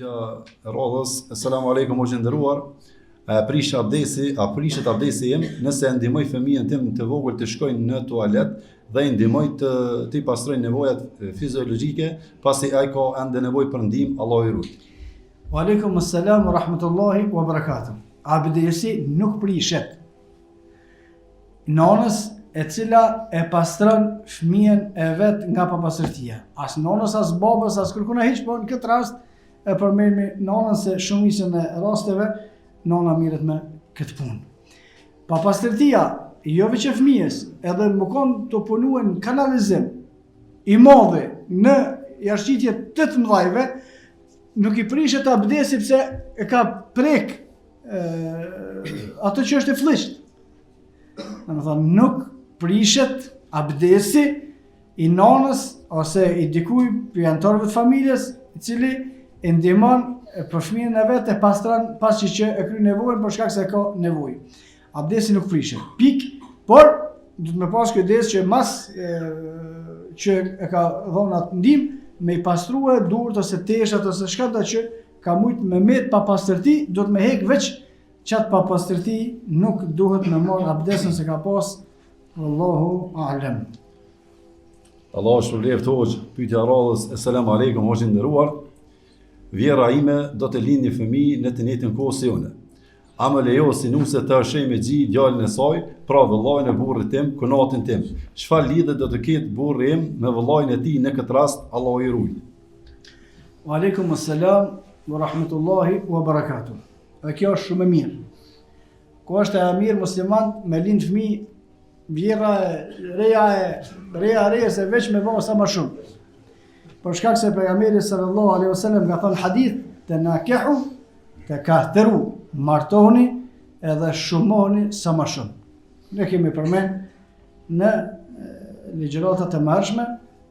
Rodhës, Assalamu alaikum o gjendëruar. Prishet abdesi im nëse e ndihmoj fëmijën tim të vogël të shkojnë në tualet dhe i ndihmoj të pastrojnë nevojat fiziologjike, pasi ai ka ende nevojë për ndihmë, Allahu i ruaj. Wa alaikum assalam wa rahmatullahi wa barakatuh. Abdesi nuk prishet. Nonës e cila e pastron fëmijën e vet nga papastërtia. As nonës, as babës, as kërkuna hiç, po në këtë rast e përmerrmi nonën se shumicën e rasteve nona mirret me këtë punë. Papastërtia, jo veç fëmijës, edhe më kon të punuen kanalizim i madhe në jashtëqitje të mëdhajve, nuk i prishet abdesi pse e ka prek ato që është e flisht. Domethënë nuk prishet abdesi i nonës ose i dikujt prej anëtarëve të familjes, i cili e ndihmon për fëmijën e vet e pastron pasi që e kryen nevojën për shkak se ka nevojë. Abdesi nuk prishet. Por duhet me pas kujdes që mas që e ka dhënë atë ndihmë me i pastrua durët ose teshat ose shkata që ka mujt me met pa pastërti, duhet me hek veç qatë pa pastërti, nuk duhet me marr abdesin se ka pas. Wallahu a'lam. Allahu shpëlbeft hoxh. Pyetja radhës, Assalamu alaikum o gjendëruar. Vjera ime do të lindë një fëmijë në të njëjtën kohë si unë. A më lejo si nuse të shej me gji djalin e saj, pra vëllain e burrit tim, kunatin tim. Çfarë lidhje do të ketë burri im me vëllain e tij në këtë rast, Allahu i ruaj. Wa alaikum assalam wa rahmatullahi wa barakatuh. Dhe kjo është shumë e mirë. Ko është e mirë musliman me lind fëmijë, vjera reja se veç me bëma sa më shumë. Për shkak se pejgamberi sallallahu alaihi wasallam ka thënë hadith, të nakihu, të kahteru, martohuni edhe shumoni sa më shumë. Ne kemi përmend në ligjëratat e mërshme,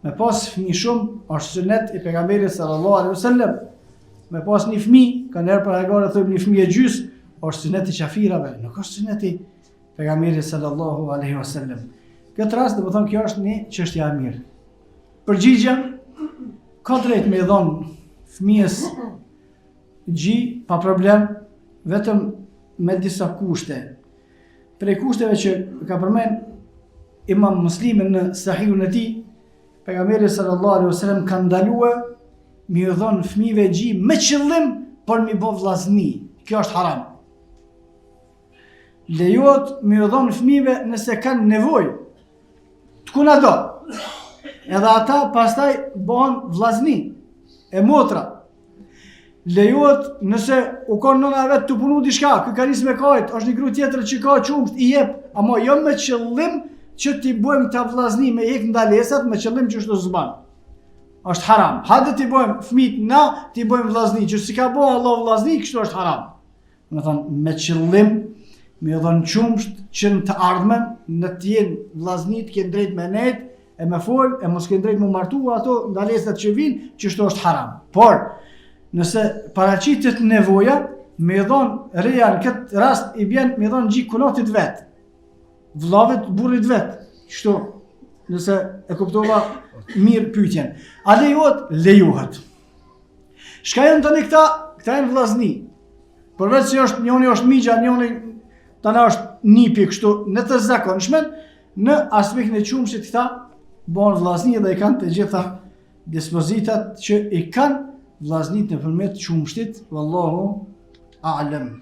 me pas fëmijë shumë është sunet i pejgamberit sallallahu alaihi wasallam. Me pas një fëmijë, kanë herë për hajgare thojmë një fëmijë e gjys, është sunet i qafirave, nuk është sunet i pejgamberit sallallahu alaihi wasallam. Këtë rast do të thonë kjo është një çështje e mirë. Përgjigja ka drejt me dhonë fëmijës gji pa problem, vetëm me disa kushte. Prej kushteve që ka përmend Imam Muslimi në Sahihun e tij, pejgamberi sallallahu alaihi wasallam ka ndaluar me i dhonë fëmijëve gji me qëllim për mi bë vllazni. Kjo është haram. Lejohet me i dhonë fëmijëve nëse kanë nevojë. T'kuna do. Edhe ata pastaj bëhen vllazni e motra. Lejohet nëse u ka nëna vet të punu diçka, kë ka nis me kajt, është një grua tjetër që ka qumsht i jep, ama jo me qëllim që t'i bëjmë ta vllazni me hek ndalesat, me qëllim që çdo zban. Është haram. Hajde t'i bëjmë fëmijët na, t'i bëjmë vllazni, që si ka bëu Allah vllazni, kështu është haram. Do të thonë me qëllim me dhënë qumsht që në të ardhmen në të jenë vllazni, të kenë drejt me nejt, e me fol, e mos kënë drejt më martu ato ndalesat që vinë, që shto është haram. Por, nëse paraqitet nevoja, me dhonë reja në këtë rast i bjen me dhonë gjik kunatit vetë, vllavit burrit vetë, qështu, nëse e kuptova mirë pyetjen. A lejohet? Lejohet. Shka janë të një këta janë vllazni. Përveç që është, njoni është migja, njoni tana është nipi kështu, në të zakonshme, në aspektin e qumshit këta, bëhen vllazni dhe i kanë të gjitha dispozitat që i kanë vllaznit nëpërmjet qumshtit. Wallahu a'lam.